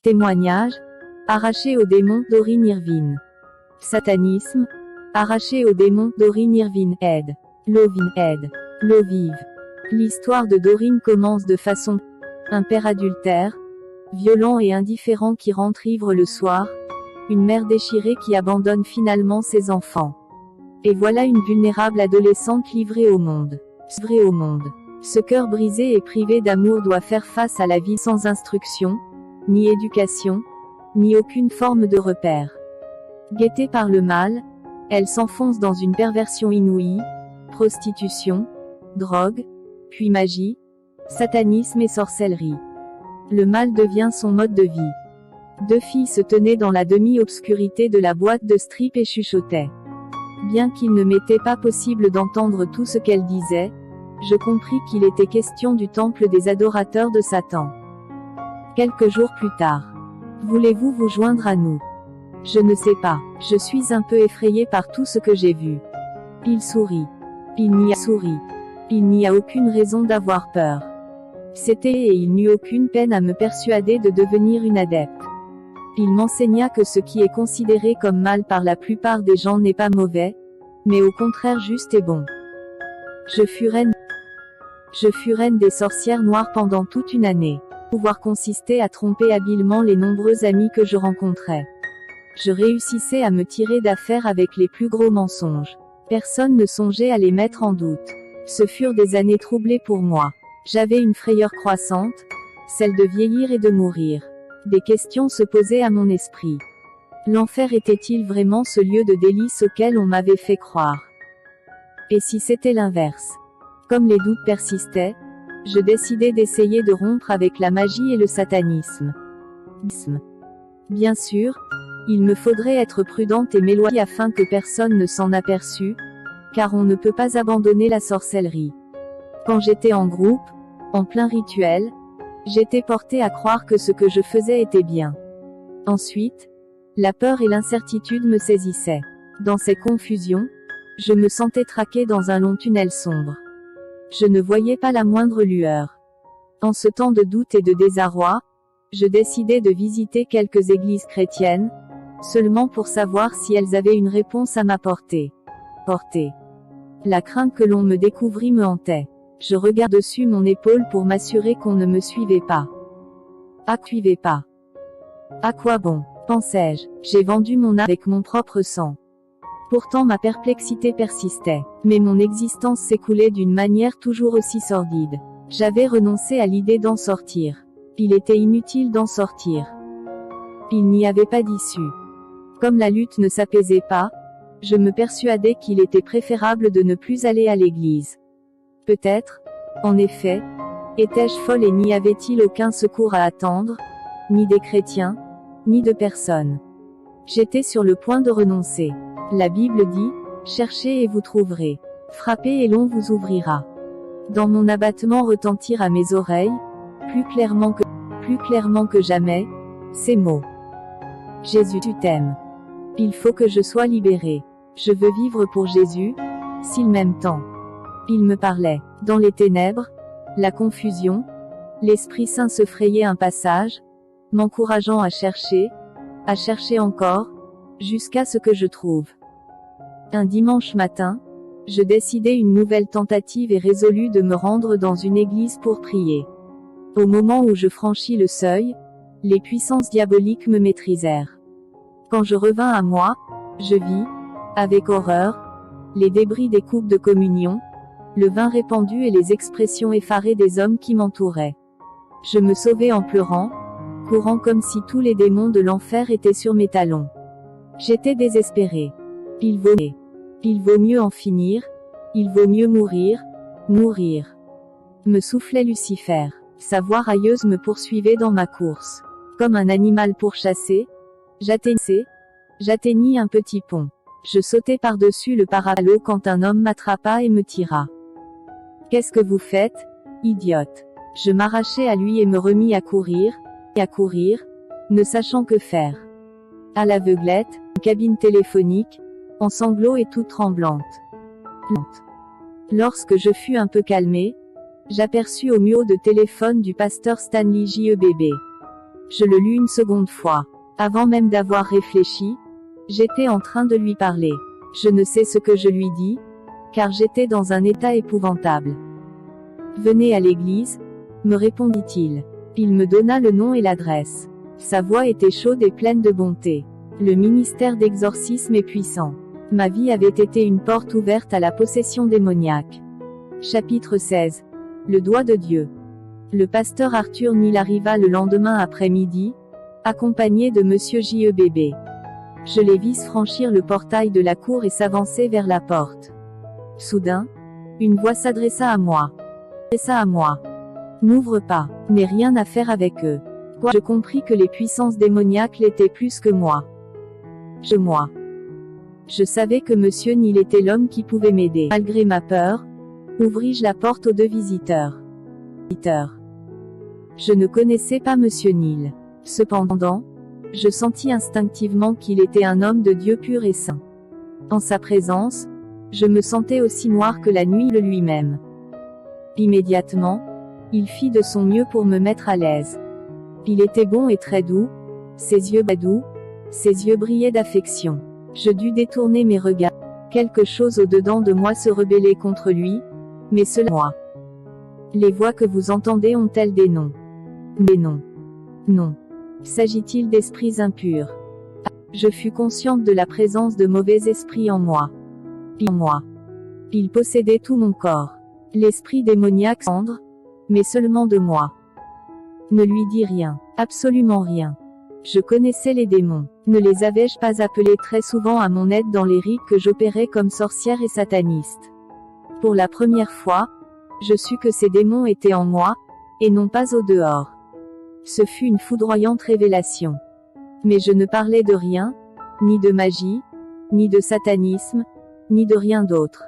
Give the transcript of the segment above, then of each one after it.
Témoignage, arraché au démon, Doreen Irvine. Satanisme, arraché au démon, Doreen Irvine aide. Lovin aide. Lovive. L'histoire de Doreen commence de façon un père adultère, violent et indifférent qui rentre ivre le soir, une mère déchirée qui abandonne finalement ses enfants. Et voilà une vulnérable adolescente livrée au monde. Ce cœur brisé et privé d'amour doit faire face à la vie sans instruction, ni éducation, ni aucune forme de repère. Guettée par le mal, elle s'enfonce dans une perversion inouïe, prostitution, drogue, puis magie, satanisme et sorcellerie. Le mal devient son mode de vie. Deux filles se tenaient dans la demi-obscurité de la boîte de strip et chuchotaient. Bien qu'il ne m'était pas possible d'entendre tout ce qu'elles disaient, je compris qu'il était question du temple des adorateurs de Satan. Quelques jours plus tard. Voulez-vous vous joindre à nous? Je ne sais pas. Je suis un peu effrayé par tout ce que j'ai vu. Il sourit. Il n'y a aucune raison d'avoir peur. C'était et il n'eut aucune peine à me persuader de devenir une adepte. Il m'enseigna que ce qui est considéré comme mal par la plupart des gens n'est pas mauvais, mais au contraire juste et bon. Je fus reine des sorcières noires pendant toute une année. Pouvoir consistait à tromper habilement les nombreux amis que je rencontrais. Je réussissais à me tirer d'affaire avec les plus gros mensonges. Personne ne songeait à les mettre en doute. Ce furent des années troublées pour moi. J'avais une frayeur croissante, celle de vieillir et de mourir. Des questions se posaient à mon esprit. L'enfer était-il vraiment ce lieu de délices auquel on m'avait fait croire? Et si c'était l'inverse? Comme les doutes persistaient, je décidai d'essayer de rompre avec la magie et le satanisme. Bien sûr, il me faudrait être prudente et m'éloigner afin que personne ne s'en aperçût, car on ne peut pas abandonner la sorcellerie. Quand j'étais en groupe, en plein rituel, j'étais portée à croire que ce que je faisais était bien. Ensuite, la peur et l'incertitude me saisissaient. Dans ces confusions, je me sentais traquée dans un long tunnel sombre. Je ne voyais pas la moindre lueur. En ce temps de doute et de désarroi, je décidai de visiter quelques églises chrétiennes, seulement pour savoir si elles avaient une réponse à m'apporter. La crainte que l'on me découvrît me hantait. Je regardai dessus mon épaule pour m'assurer qu'on ne me suivait pas. À quoi bon, pensais-je, j'ai vendu mon âme avec mon propre sang. Pourtant ma perplexité persistait, mais mon existence s'écoulait d'une manière toujours aussi sordide. J'avais renoncé à l'idée d'en sortir. Il était inutile d'en sortir. Il n'y avait pas d'issue. Comme la lutte ne s'apaisait pas, je me persuadais qu'il était préférable de ne plus aller à l'église. Peut-être, en effet, étais-je folle et n'y avait-il aucun secours à attendre, ni des chrétiens, ni de personne. J'étais sur le point de renoncer. La Bible dit, « Cherchez et vous trouverez. Frappez et l'on vous ouvrira. » Dans mon abattement retentirent à mes oreilles, plus clairement que jamais, ces mots. « Jésus, tu t'aimes. Il faut que je sois libérée. Je veux vivre pour Jésus, s'il m'aime tant. » Il me parlait. Dans les ténèbres, la confusion, l'Esprit Saint se frayait un passage, m'encourageant à chercher encore, jusqu'à ce que je trouve. Un dimanche matin, je décidai une nouvelle tentative et résolus de me rendre dans une église pour prier. Au moment où je franchis le seuil, les puissances diaboliques me maîtrisèrent. Quand je revins à moi, je vis, avec horreur, les débris des coupes de communion, le vin répandu et les expressions effarées des hommes qui m'entouraient. Je me sauvai en pleurant, courant comme si tous les démons de l'enfer étaient sur mes talons. J'étais désespéré. Il vaut mieux en finir, il vaut mieux mourir, me soufflait Lucifer. Sa voix railleuse me poursuivait dans ma course. Comme un animal pourchassé, j'atteignis un petit pont. Je sautai par-dessus le parapluie quand un homme m'attrapa et me tira. « Qu'est-ce que vous faites, idiote ?» Je m'arrachai à lui et me remis à courir, ne sachant que faire. À l'aveuglette, une cabine téléphonique, en sanglots et toute tremblante. Lorsque je fus un peu calmé, j'aperçus au mur de téléphone du pasteur Stanley J.E.B.B. Je le lus une seconde fois. Avant même d'avoir réfléchi, j'étais en train de lui parler. Je ne sais ce que je lui dis, car j'étais dans un état épouvantable. Venez à l'église, me répondit-il. Il me donna le nom et l'adresse. Sa voix était chaude et pleine de bonté. Le ministère d'exorcisme est puissant. Ma vie avait été une porte ouverte à la possession démoniaque. Chapitre 16. Le doigt de Dieu. Le pasteur Arthur Neal arriva le lendemain après-midi, accompagné de monsieur J.E.B.B. Je les vis franchir le portail de la cour et s'avancer vers la porte. Soudain, une voix s'adressa à moi. N'ouvre pas, n'ai rien à faire avec eux. Je compris que les puissances démoniaques l'étaient plus que moi. Je savais que monsieur Neal était l'homme qui pouvait m'aider. Malgré ma peur, ouvris-je la porte aux deux visiteurs. Je ne connaissais pas monsieur Neal. Cependant, je sentis instinctivement qu'il était un homme de Dieu pur et saint. En sa présence, je me sentais aussi noir que la nuit lui-même. Immédiatement, il fit de son mieux pour me mettre à l'aise. Il était bon et très doux, ses yeux brillaient d'affection. Je dus détourner mes regards. Quelque chose au-dedans de moi se rebellait contre lui, mais cela moi. Les voix que vous entendez ont-elles des noms? Des noms. Non. S'agit-il d'esprits impurs? Je fus consciente de la présence de mauvais esprits en moi. Il possédait tout mon corps. L'esprit démoniaque cendre, mais seulement de moi. Ne lui dis rien, absolument rien. Je connaissais les démons. Ne les avais-je pas appelés très souvent à mon aide dans les rites que j'opérais comme sorcière et sataniste? Pour la première fois, je sus que ces démons étaient en moi, et non pas au dehors. Ce fut une foudroyante révélation. Mais je ne parlais de rien, ni de magie, ni de satanisme, ni de rien d'autre.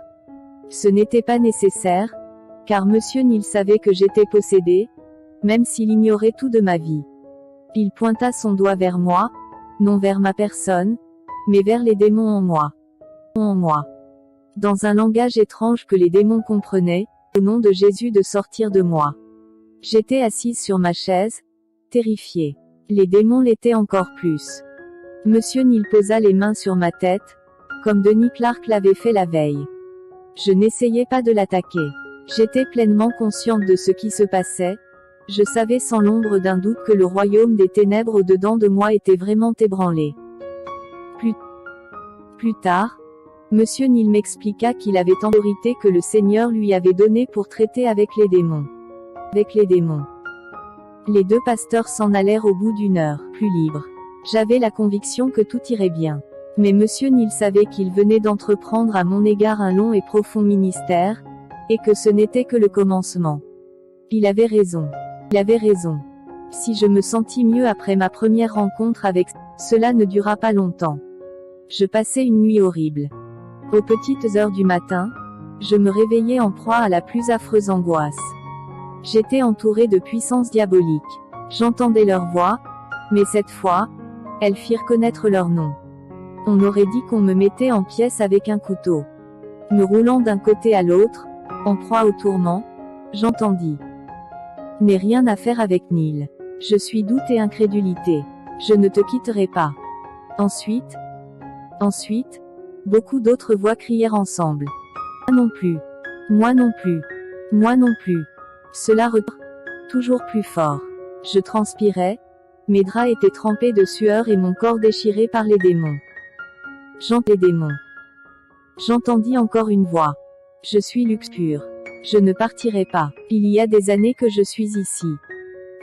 Ce n'était pas nécessaire, car monsieur Neal savait que j'étais possédée, même s'il ignorait tout de ma vie. Il pointa son doigt vers moi, non vers ma personne, mais vers les démons en moi. Dans un langage étrange que les démons comprenaient, au nom de Jésus de sortir de moi. J'étais assise sur ma chaise, terrifiée. Les démons l'étaient encore plus. Monsieur Neal posa les mains sur ma tête, comme Denis Clark l'avait fait la veille. Je n'essayais pas de l'attaquer. J'étais pleinement consciente de ce qui se passait. Je savais sans l'ombre d'un doute que le royaume des ténèbres au-dedans de moi était vraiment ébranlé. Plus tard, monsieur Neal m'expliqua qu'il avait autorité que le Seigneur lui avait donnée pour traiter avec les démons. Les deux pasteurs s'en allèrent au bout d'une heure, plus libres. J'avais la conviction que tout irait bien. Mais monsieur Neal savait qu'il venait d'entreprendre à mon égard un long et profond ministère, et que ce n'était que le commencement. Il avait raison. Si je me sentis mieux après ma première rencontre avec, cela ne dura pas longtemps. Je passai une nuit horrible. Aux petites heures du matin, je me réveillai en proie à la plus affreuse angoisse. J'étais entourée de puissances diaboliques. J'entendais leurs voix, mais cette fois, elles firent connaître leur nom. On aurait dit qu'on me mettait en pièces avec un couteau. Me roulant d'un côté à l'autre, en proie au tourment, j'entendis. N'ai rien à faire avec Neal. Je suis doute et incrédulité. Je ne te quitterai pas. Ensuite, beaucoup d'autres voix crièrent ensemble. Moi non plus. Cela reprit, toujours plus fort. Je transpirais, mes draps étaient trempés de sueur et mon corps déchiré par les démons. J'entendis encore une voix. Je suis luxure. Je ne partirai pas. Il y a des années que je suis ici.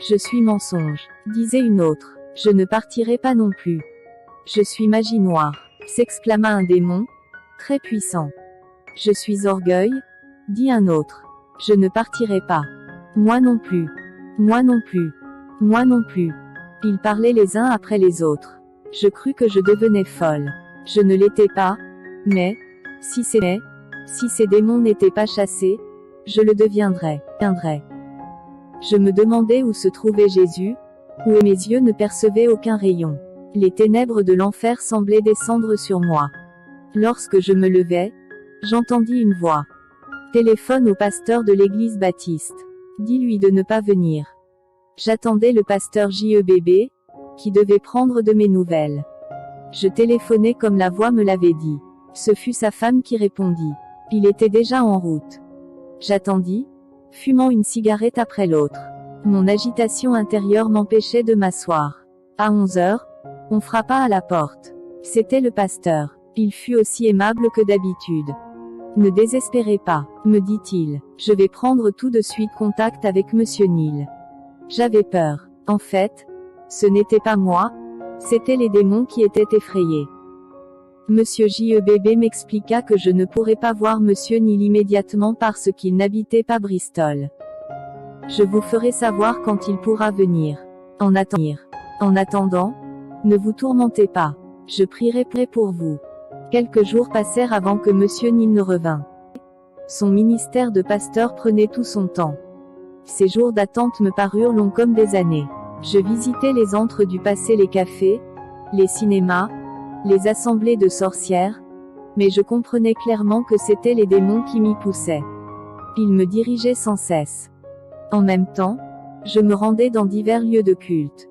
Je suis mensonge, disait une autre. Je ne partirai pas non plus. Je suis magie noire, s'exclama un démon, très puissant. Je suis orgueil, dit un autre. Je ne partirai pas. Moi non plus. Ils parlaient les uns après les autres. Je crus que je devenais folle. Je ne l'étais pas, mais, si ces démons n'étaient pas chassés, je le deviendrais. Je me demandais où se trouvait Jésus, où mes yeux ne percevaient aucun rayon. Les ténèbres de l'enfer semblaient descendre sur moi. Lorsque je me levai, j'entendis une voix. Téléphone au pasteur de l'église baptiste. Dis-lui de ne pas venir. J'attendais le pasteur JEBB, qui devait prendre de mes nouvelles. Je téléphonais comme la voix me l'avait dit. Ce fut sa femme qui répondit. Il était déjà en route. J'attendis, fumant une cigarette après l'autre. Mon agitation intérieure m'empêchait de m'asseoir. À 11 heures, on frappa à la porte. C'était le pasteur. Il fut aussi aimable que d'habitude. Ne désespérez pas, me dit-il. Je vais prendre tout de suite contact avec Monsieur Neal. J'avais peur. En fait, ce n'était pas moi, c'étaient les démons qui étaient effrayés. Monsieur JEBB m'expliqua que je ne pourrais pas voir Monsieur Neal immédiatement parce qu'il n'habitait pas Bristol. Je vous ferai savoir quand il pourra venir. En attendant, ne vous tourmentez pas. Je prierai pour vous. Quelques jours passèrent avant que Monsieur Neal ne revint. Son ministère de pasteur prenait tout son temps. Ces jours d'attente me parurent longs comme des années. Je visitais les antres du passé, les cafés, les cinémas, les assemblées de sorcières, mais je comprenais clairement que c'étaient les démons qui m'y poussaient. Ils me dirigeaient sans cesse. En même temps, je me rendais dans divers lieux de culte.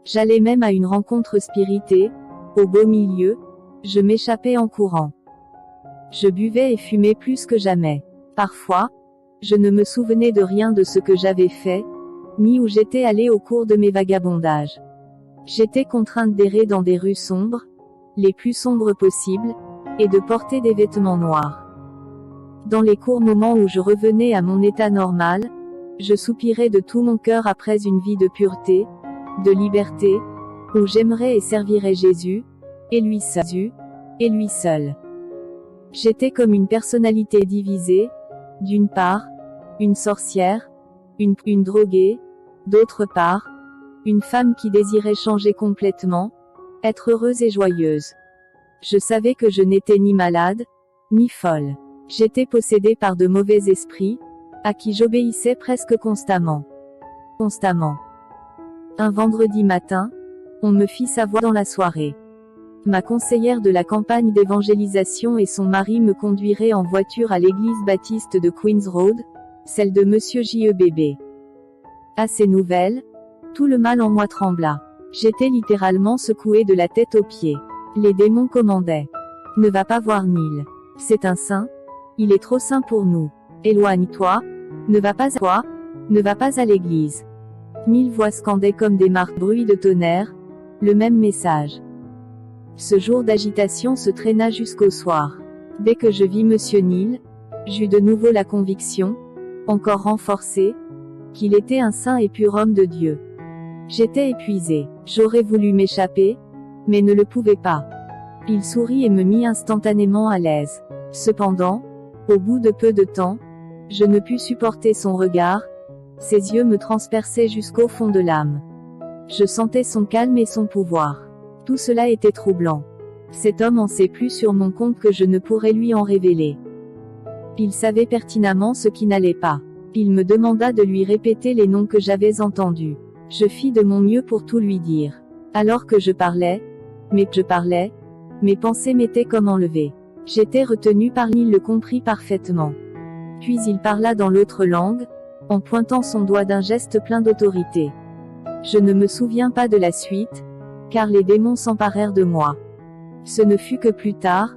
J'allais même à une rencontre spiritée, au beau milieu, je m'échappais en courant. Je buvais et fumais plus que jamais. Parfois, je ne me souvenais de rien de ce que j'avais fait, ni où j'étais allé au cours de mes vagabondages. J'étais contrainte d'errer dans des rues sombres, les plus sombres possibles, et de porter des vêtements noirs. Dans les courts moments où je revenais à mon état normal, je soupirais de tout mon cœur après une vie de pureté, de liberté, où j'aimerais et servirais Jésus, et lui seul. J'étais comme une personnalité divisée, d'une part, une sorcière, une droguée, d'autre part, une femme qui désirait changer complètement, être heureuse et joyeuse. Je savais que je n'étais ni malade, ni folle. J'étais possédée par de mauvais esprits, à qui j'obéissais presque constamment. Un vendredi matin, on me fit savoir dans la soirée. Ma conseillère de la campagne d'évangélisation et son mari me conduiraient en voiture à l'église baptiste de Queen's Road, celle de Monsieur JEBB. À ces nouvelles, tout le mal en moi trembla. J'étais littéralement secouée de la tête aux pieds. Les démons commandaient. Ne va pas voir Neal. C'est un saint. Il est trop saint pour nous. Éloigne-toi. Ne va pas à l'église. 1000 voix scandaient comme des marques bruits de tonnerre, le même message. Ce jour d'agitation se traîna jusqu'au soir. Dès que je vis Monsieur Neal, j'eus de nouveau la conviction, encore renforcée, qu'il était un saint et pur homme de Dieu. J'étais épuisée. J'aurais voulu m'échapper, mais ne le pouvais pas. Il sourit et me mit instantanément à l'aise. Cependant, au bout de peu de temps, je ne pus supporter son regard, ses yeux me transperçaient jusqu'au fond de l'âme. Je sentais son calme et son pouvoir. Tout cela était troublant. Cet homme en sait plus sur mon compte que je ne pourrais lui en révéler. Il savait pertinemment ce qui n'allait pas. Il me demanda de lui répéter les noms que j'avais entendus. Je fis de mon mieux pour tout lui dire. Alors que je parlais, mes pensées m'étaient comme enlevées. J'étais retenue par lui, il le comprit parfaitement. Puis il parla dans l'autre langue, en pointant son doigt d'un geste plein d'autorité. Je ne me souviens pas de la suite, car les démons s'emparèrent de moi. Ce ne fut que plus tard,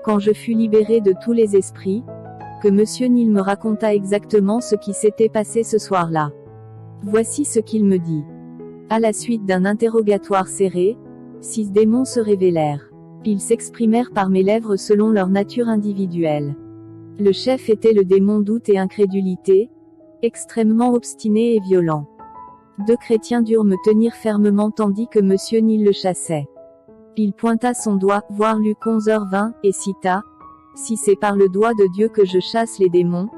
quand je fus libérée de tous les esprits, que Monsieur Neal me raconta exactement ce qui s'était passé ce soir-là. Voici ce qu'il me dit. À la suite d'un interrogatoire serré, 6 démons se révélèrent. Ils s'exprimèrent par mes lèvres selon leur nature individuelle. Le chef était le démon doute et incrédulité, extrêmement obstiné et violent. 2 chrétiens durent me tenir fermement tandis que Monsieur Neal le chassait. Il pointa son doigt, voir Luc 11h20, et cita, « Si c'est par le doigt de Dieu que je chasse les démons,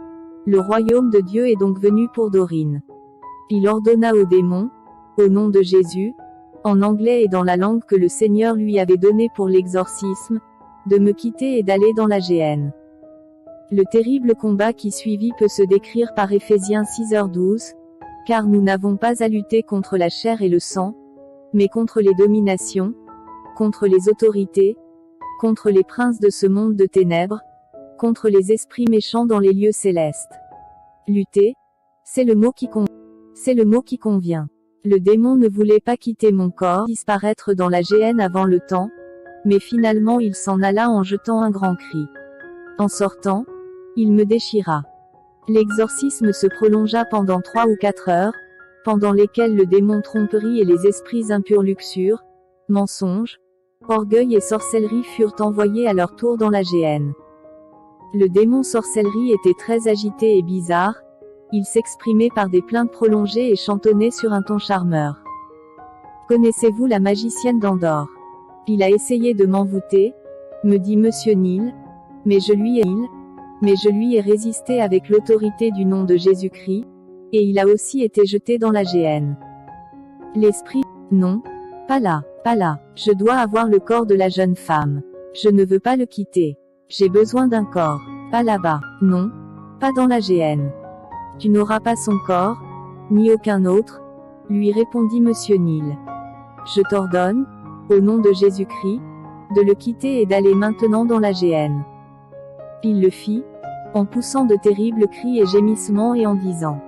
le royaume de Dieu est donc venu pour Dorine. » Il ordonna aux démons, au nom de Jésus, en anglais et dans la langue que le Seigneur lui avait donnée pour l'exorcisme, de me quitter et d'aller dans la géhenne. Le terrible combat qui suivit peut se décrire par Éphésiens 6h12, car nous n'avons pas à lutter contre la chair et le sang, mais contre les dominations, contre les autorités, contre les princes de ce monde de ténèbres, contre les esprits méchants dans les lieux célestes. Lutter, c'est le mot qui convient. Le démon ne voulait pas quitter mon corps, disparaître dans la géhenne avant le temps, mais finalement il s'en alla en jetant un grand cri. En sortant, il me déchira. L'exorcisme se prolongea pendant 3 ou 4 heures, pendant lesquelles le démon tromperie et les esprits impurs luxure, mensonges, orgueil et sorcellerie furent envoyés à leur tour dans la géhenne. Le démon sorcellerie était très agité et bizarre, il s'exprimait par des plaintes prolongées et chantonnait sur un ton charmeur. Connaissez-vous la magicienne d'Andorre? Il a essayé de m'envoûter, me dit Monsieur Neal, mais je lui ai résisté avec l'autorité du nom de Jésus-Christ, et il a aussi été jeté dans la géhenne. L'esprit, non, pas là, je dois avoir le corps de la jeune femme. Je ne veux pas le quitter. J'ai besoin d'un corps, pas là-bas, non, pas dans la géhenne. Tu n'auras pas son corps, ni aucun autre, lui répondit Monsieur Neal. Je t'ordonne, au nom de Jésus-Christ, de le quitter et d'aller maintenant dans la géhenne. Il le fit, en poussant de terribles cris et gémissements et en disant: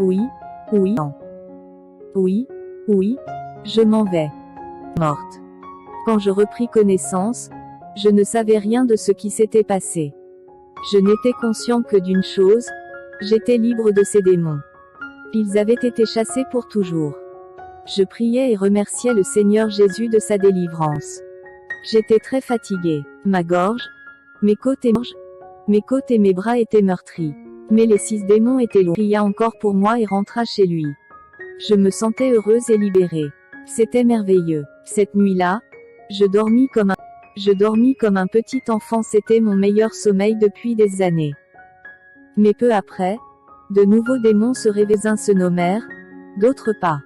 Oui, non. Oui, je m'en vais. Morte. Quand je repris connaissance, je ne savais rien de ce qui s'était passé. Je n'étais conscient que d'une chose, j'étais libre de ces démons. Ils avaient été chassés pour toujours. Je priais et remerciais le Seigneur Jésus de sa délivrance. J'étais très fatigué. Ma gorge, mes côtes et mes bras étaient meurtris. Mais les 6 démons étaient lourds. Il pria encore pour moi et rentra chez lui. Je me sentais heureuse et libérée. C'était merveilleux. Cette nuit-là, je dormis comme un petit enfant. C'était mon meilleur sommeil depuis des années. Mais peu après, de nouveaux démons se réveillèrent. Uns se nommèrent, d'autres pas.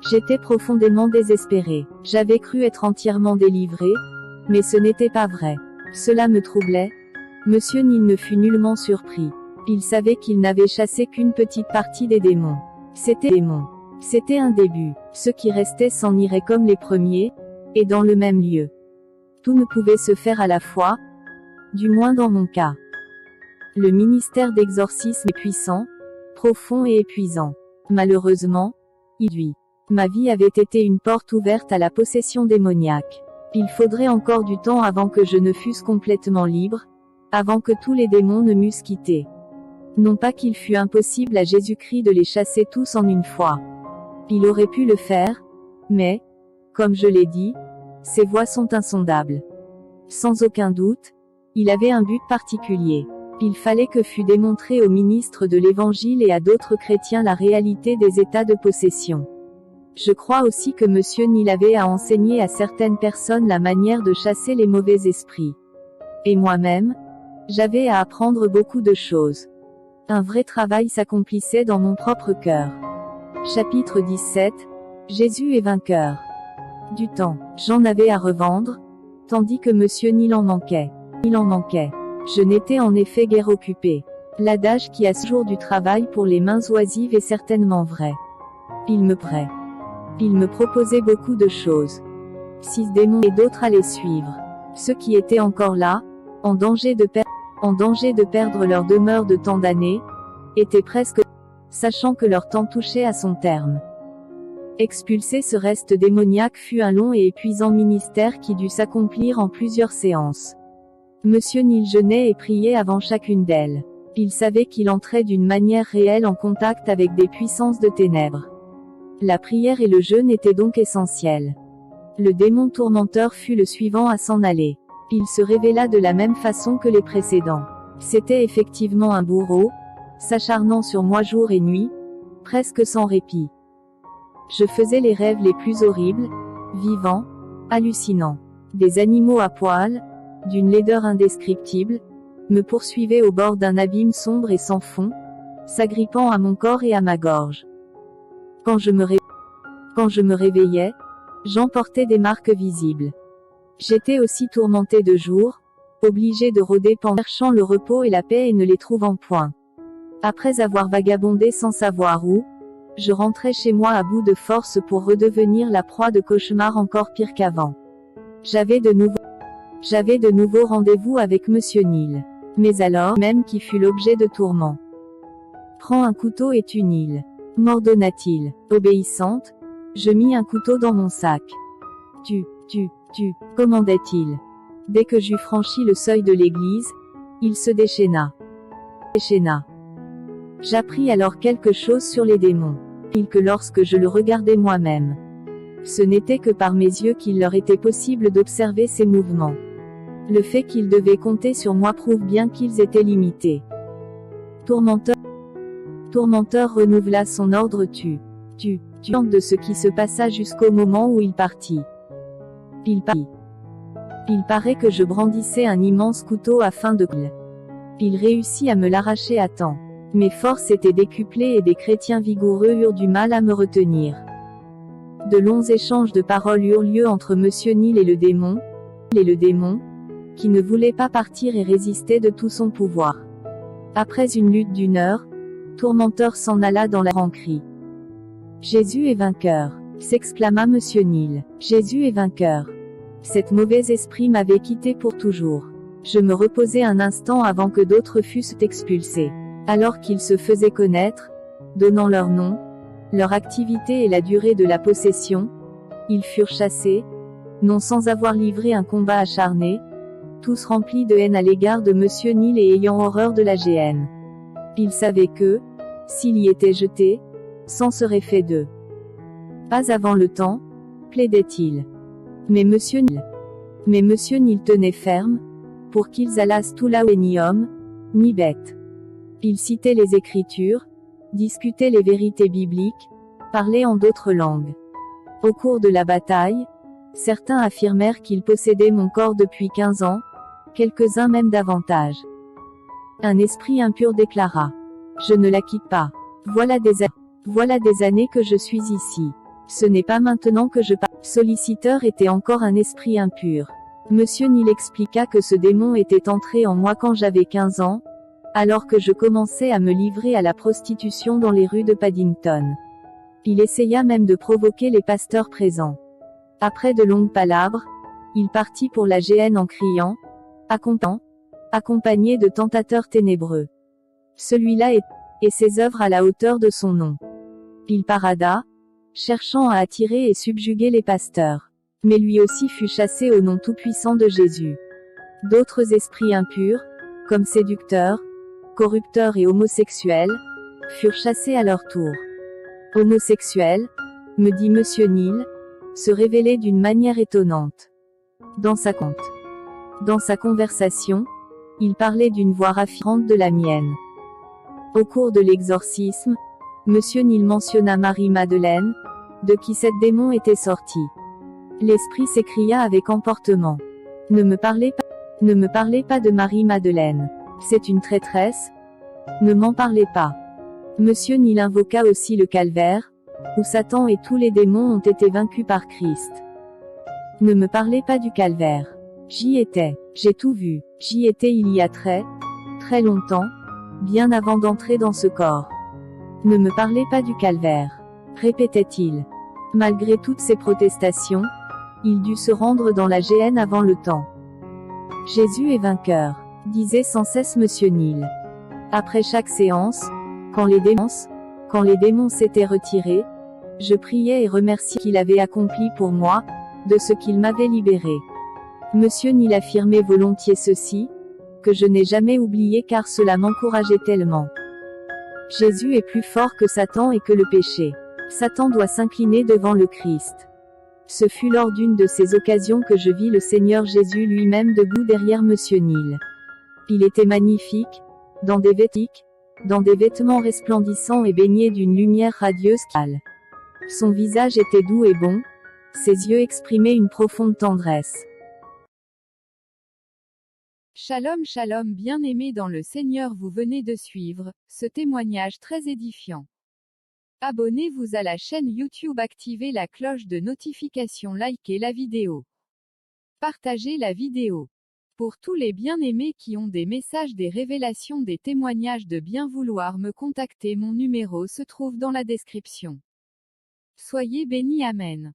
J'étais profondément désespérée. J'avais cru être entièrement délivrée, mais ce n'était pas vrai. Cela me troublait. Monsieur Neal ne fut nullement surpris. Il savait qu'il n'avait chassé qu'une petite partie des démons. C'était un début. Ceux qui restaient s'en iraient comme les premiers, et dans le même lieu. Tout ne pouvait se faire à la fois, du moins dans mon cas. Le ministère d'exorcisme est puissant, profond et épuisant. Malheureusement, ma vie avait été une porte ouverte à la possession démoniaque. Il faudrait encore du temps avant que je ne fusse complètement libre, avant que tous les démons ne m'eussent quitté. Non pas qu'il fût impossible à Jésus-Christ de les chasser tous en une fois. Il aurait pu le faire, mais, comme je l'ai dit, ses voies sont insondables. Sans aucun doute, il avait un but particulier. Il fallait que fût démontré aux ministres de l'Évangile et à d'autres chrétiens la réalité des états de possession. Je crois aussi que Monsieur Neal avait à enseigner à certaines personnes la manière de chasser les mauvais esprits. Et moi-même, j'avais à apprendre beaucoup de choses. Un vrai travail s'accomplissait dans mon propre cœur. Chapitre 17. Jésus est vainqueur. Du temps, j'en avais à revendre, tandis que Monsieur Neal en manquait. Je n'étais en effet guère occupé. L'adage qui a ce jour du travail pour les mains oisives est certainement vrai. Il me proposait beaucoup de choses. 6 démons et d'autres allaient suivre. Ceux qui étaient encore là, en danger de perdre leur demeure de tant d'années, étaient presque, sachant que leur temps touchait à son terme. Expulser ce reste démoniaque fut un long et épuisant ministère qui dut s'accomplir en plusieurs séances. Monsieur Neal jeûnait et priait avant chacune d'elles. Il savait qu'il entrait d'une manière réelle en contact avec des puissances de ténèbres. La prière et le jeûne étaient donc essentiels. Le démon tourmenteur fut le suivant à s'en aller. Il se révéla de la même façon que les précédents. C'était effectivement un bourreau, s'acharnant sur moi jour et nuit, presque sans répit. Je faisais les rêves les plus horribles, vivants, hallucinants. Des animaux à poils, d'une laideur indescriptible, me poursuivaient au bord d'un abîme sombre et sans fond, s'agrippant à mon corps et à ma gorge. Quand je me réveillais, j'en portais des marques visibles. J'étais aussi tourmenté de jour, obligé de rôder pendant cherchant le repos et la paix et ne les trouvant point. Après avoir vagabondé sans savoir où, je rentrais chez moi à bout de force pour redevenir la proie de cauchemars encore pires qu'avant. J'avais de nouveaux rendez-vous avec Monsieur Neal. Mais alors, même qui fut l'objet de tourments. Prends un couteau et tue Neal. m'ordonna-t-il. Obéissante, je mis un couteau dans mon sac. Tu, commandait-il. Dès que j'eus franchi le seuil de l'église, il se déchaîna. J'appris alors quelque chose sur les démons. Que lorsque je le regardais moi-même, ce n'était que par mes yeux qu'il leur était possible d'observer ces mouvements. Le fait qu'ils devaient compter sur moi prouve bien qu'ils étaient limités. Tourmenteur renouvela son ordre de ce qui se passa jusqu'au moment où il partit. Il paraît que je brandissais un immense couteau afin de... Il réussit à me l'arracher à temps. Mes forces étaient décuplées et des chrétiens vigoureux eurent du mal à me retenir. De longs échanges de paroles eurent lieu entre Monsieur Neal et le démon, qui ne voulait pas partir et résistait de tout son pouvoir. Après une lutte d'1 heure, Tourmenteur s'en alla dans la grand cri. Jésus est vainqueur, s'exclama Monsieur Neal. Jésus est vainqueur. Cet mauvais esprit m'avait quitté pour toujours. Je me reposai un instant avant que d'autres fussent expulsés. Alors qu'ils se faisaient connaître, donnant leur nom, leur activité et la durée de la possession, ils furent chassés, non sans avoir livré un combat acharné, tous remplis de haine à l'égard de Monsieur Neal et ayant horreur de la géhenne. Ils savaient que, s'il y était jeté, c'en serait fait d'eux. Pas avant le temps, plaidait-il. Mais Monsieur Neal tenait ferme, pour qu'ils allassent tout là où ni homme, ni bête. Il citait les Écritures, discutait les vérités bibliques, parlait en d'autres langues. Au cours de la bataille, certains affirmèrent qu'ils possédaient mon corps depuis 15 ans, quelques-uns même davantage. Un esprit impur déclara. Je ne la quitte pas. Voilà des années que je suis ici. Ce n'est pas maintenant que je parle. Solliciteur était encore un esprit impur. Monsieur Neal expliqua que ce démon était entré en moi quand j'avais 15 ans, alors que je commençais à me livrer à la prostitution dans les rues de Paddington. Il essaya même de provoquer les pasteurs présents. Après de longues palabres, il partit pour la géhenne en criant, accompagné de tentateurs ténébreux. Celui-là et ses œuvres à la hauteur de son nom. Il parada, cherchant à attirer et subjuguer les pasteurs. Mais lui aussi fut chassé au nom tout-puissant de Jésus. D'autres esprits impurs, comme séducteurs, corrupteurs et homosexuels, furent chassés à leur tour. Homosexuel, me dit Monsieur Neal, se révélait d'une manière étonnante. Dans sa conversation, il parlait d'une voix raffirante de la mienne. Au cours de l'exorcisme, Monsieur Neal mentionna Marie-Madeleine, de qui cette démon était sortie. L'esprit s'écria avec emportement. Ne me parlez pas de Marie-Madeleine. C'est une traîtresse. Ne m'en parlez pas. Monsieur Neal invoqua aussi le calvaire, où Satan et tous les démons ont été vaincus par Christ. Ne me parlez pas du calvaire. J'y étais. J'ai tout vu. J'y étais il y a très longtemps, bien avant d'entrer dans ce corps. Ne me parlez pas du calvaire, répétait-il. Malgré toutes ces protestations, il dut se rendre dans la géhenne avant le temps. Jésus est vainqueur, disait sans cesse Monsieur Neal. Après chaque séance, quand les démons s'étaient retirés, je priais et remerciais qu'il avait accompli pour moi, de ce qu'il m'avait libéré. Monsieur Neal affirmait volontiers ceci, que je n'ai jamais oublié car cela m'encourageait tellement. Jésus est plus fort que Satan et que le péché. Satan doit s'incliner devant le Christ. Ce fut lors d'une de ces occasions que je vis le Seigneur Jésus lui-même debout derrière Monsieur Neal. Il était magnifique, dans des vêtements resplendissants et baignés d'une lumière radieuse qui... Son visage était doux et bon, ses yeux exprimaient une profonde tendresse. Shalom shalom bien-aimés dans le Seigneur, vous venez de suivre ce témoignage très édifiant. Abonnez-vous à la chaîne YouTube, activez la cloche de notification, likez la vidéo. Partagez la vidéo. Pour tous les bien-aimés qui ont des messages, des révélations, des témoignages de bien vouloir me contacter, mon numéro se trouve dans la description. Soyez bénis, Amen.